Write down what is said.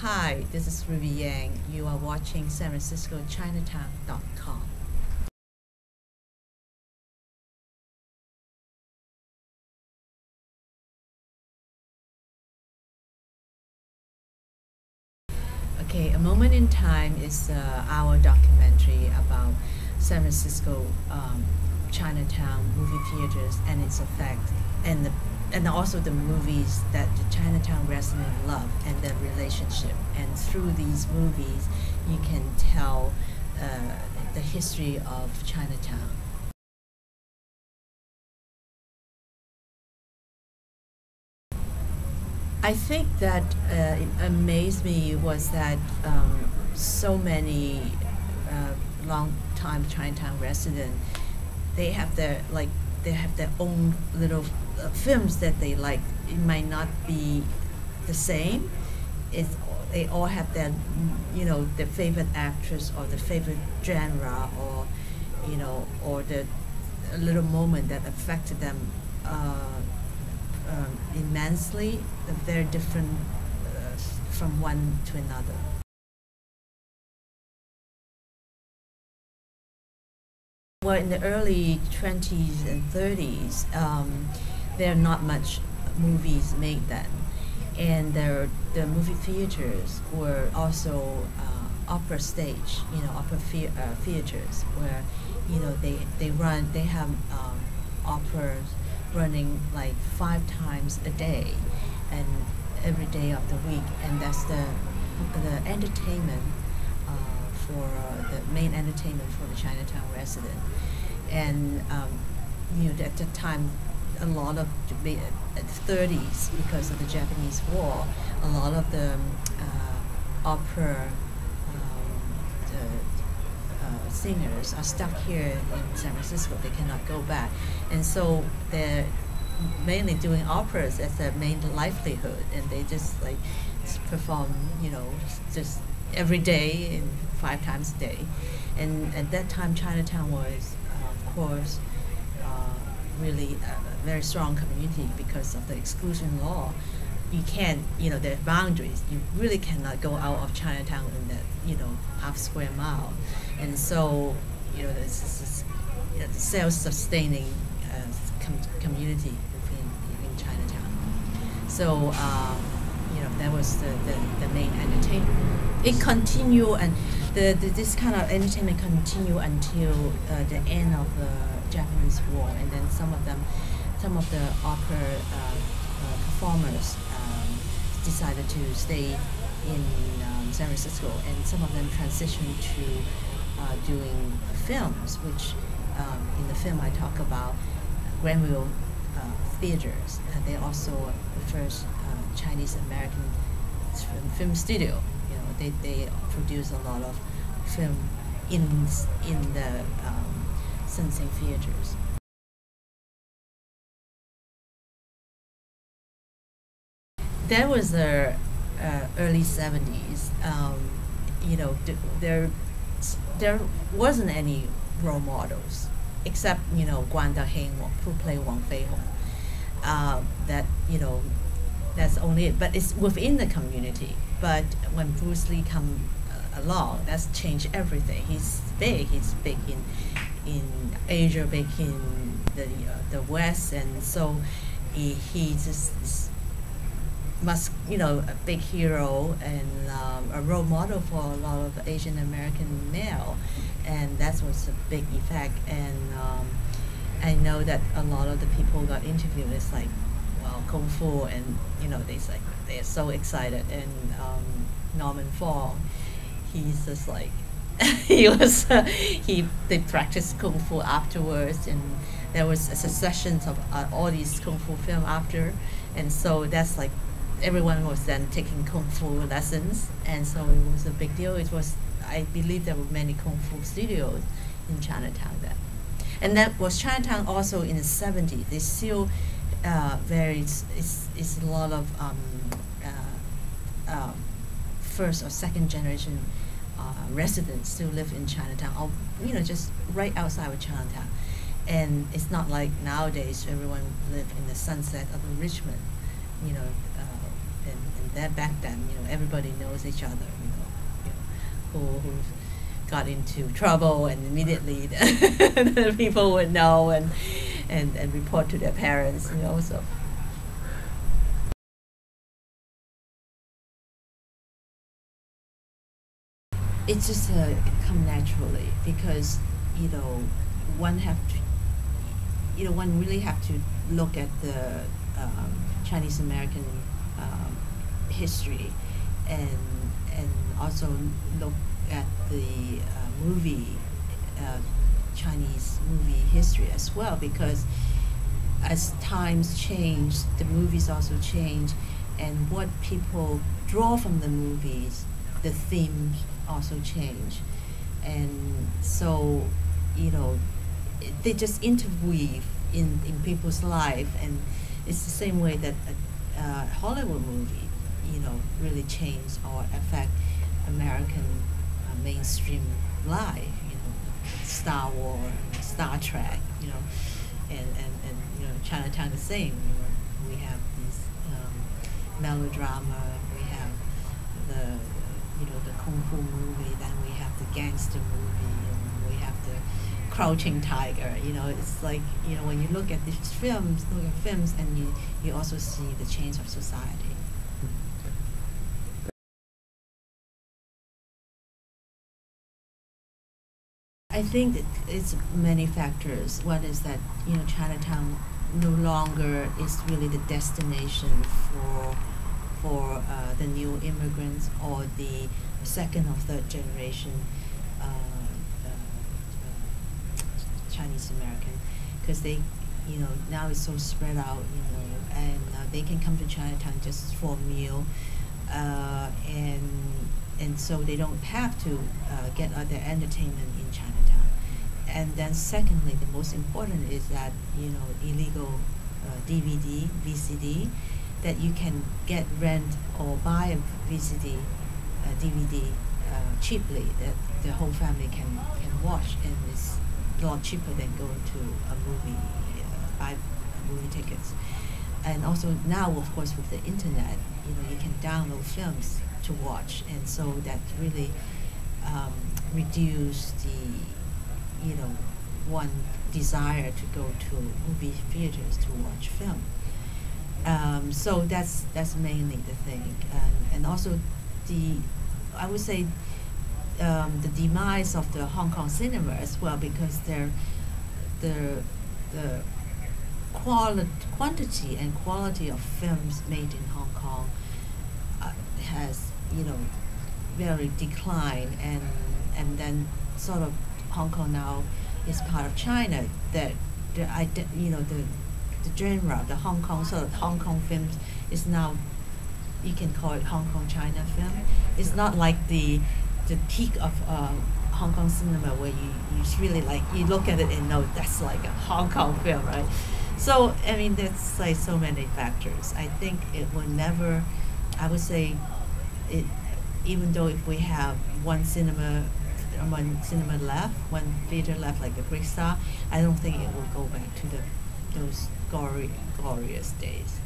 Hi, this is Ruby Yang. You are watching San Francisco Chinatown.com. Okay, A Moment in Time is our documentary about San Francisco Chinatown movie theaters and its effect, and also the movies that the Chinatown residents love and their relationship. And through these movies, you can tell the history of Chinatown. I think that it amazed me was that so many long-time Chinatown residents, they have their own little films that they like. It might not be the same. It's they all have their their favorite actress or the favorite genre, or or the a little moment that affected them immensely. They're very different from one to another. Well, in the early 20s and 30s, there are not much movies made then, and the movie theaters were also opera stage, theaters where they have operas running like 5 times a day, and every day of the week, and that's the entertainment for the main entertainment for the Chinatown resident. And at that time, a lot of the 30s, because of the Japanese War, a lot of the opera singers are stuck here in San Francisco. They cannot go back, and so they're mainly doing operas as their main livelihood, and they just perform, just every day and 5 times a day. And at that time, Chinatown was, of course, really a very strong community because of the exclusion law. You can't, there are boundaries. You really cannot go out of Chinatown in that, half square mile. And so, this is the self-sustaining community in Chinatown. So, that was the main entertainment. It continued, and this kind of entertainment continued until the end of the Japanese War, and then some of the opera performers decided to stay in San Francisco, and some of them transitioned to doing films, which in the film I talk about Granville Theaters. They're also the first Chinese American film studio. They produce a lot of film in the Sun Sing theaters. That was the early 70s. There wasn't any role models except Guan Daheng, who played Wang Feihong. That's only it. But it's within the community. But when Bruce Lee come along, that's changed everything. He's big. He's big in Asia, big in the West, and so he just must a big hero and a role model for a lot of Asian American male, and that was a big effect. And I know that a lot of the people who got interviewed is like, well, Kung Fu, and they're so excited. And Norman Fong, he's just like they practiced Kung Fu afterwards, and there was a succession of all these Kung Fu film after, and so that's like everyone was then taking Kung Fu lessons, and so it was a big deal. I believe there were many Kung Fu studios in Chinatown then. And that was Chinatown also in the 70s. They still it's a lot of first or second generation residents still live in Chinatown, or just right outside of Chinatown. And it's not like nowadays everyone live in the Sunset of Richmond, and that back then, everybody knows each other, who got into trouble, and immediately the people would know and report to their parents, so. It's just come naturally because one have to one really have to look at the Chinese American history and also look at the Chinese movie history as well, because as times change, the movies also change, and what people draw from the movies, the themes also change. And so, they just interweave in people's life, and it's the same way that a Hollywood movie, really change or affect American mainstream life, Star Wars, Star Trek, and Chinatown the same. We have these melodrama, we have the the kung fu movie, then we have the gangster movie, and we have the Crouching Tiger. It's like when you look at these films, and you also see the change of society. I think that it's many factors. One is that Chinatown no longer is really the destination for the new immigrants or the second or third generation Chinese American, because they now it's so spread out, and they can come to Chinatown just for a meal, and so they don't have to get their entertainment in Chinatown. And then secondly, the most important is that illegal DVD, VCD, that you can rent or buy a VCD, DVD cheaply, that the whole family can watch, and it's a lot cheaper than going to a movie, buy movie tickets. And also now, of course, with the internet, you can download films to watch, and so that really reduce the one desire to go to movie theaters to watch film. So that's mainly the thing, and also I would say the demise of the Hong Kong cinema as well, because the quantity and quality of films made in Hong Kong has very declined, and then sort of Hong Kong now is part of China. That the genre, the Hong Kong films is now, you can call it Hong Kong China film. It's not like the peak of Hong Kong cinema where you really like, you look at it and know that's like a Hong Kong film, right? So I mean, there's like so many factors. I think it will never, I would say, even though if we have one cinema left, one theater left, like the Brick Star, I don't think it will go back to those glorious days.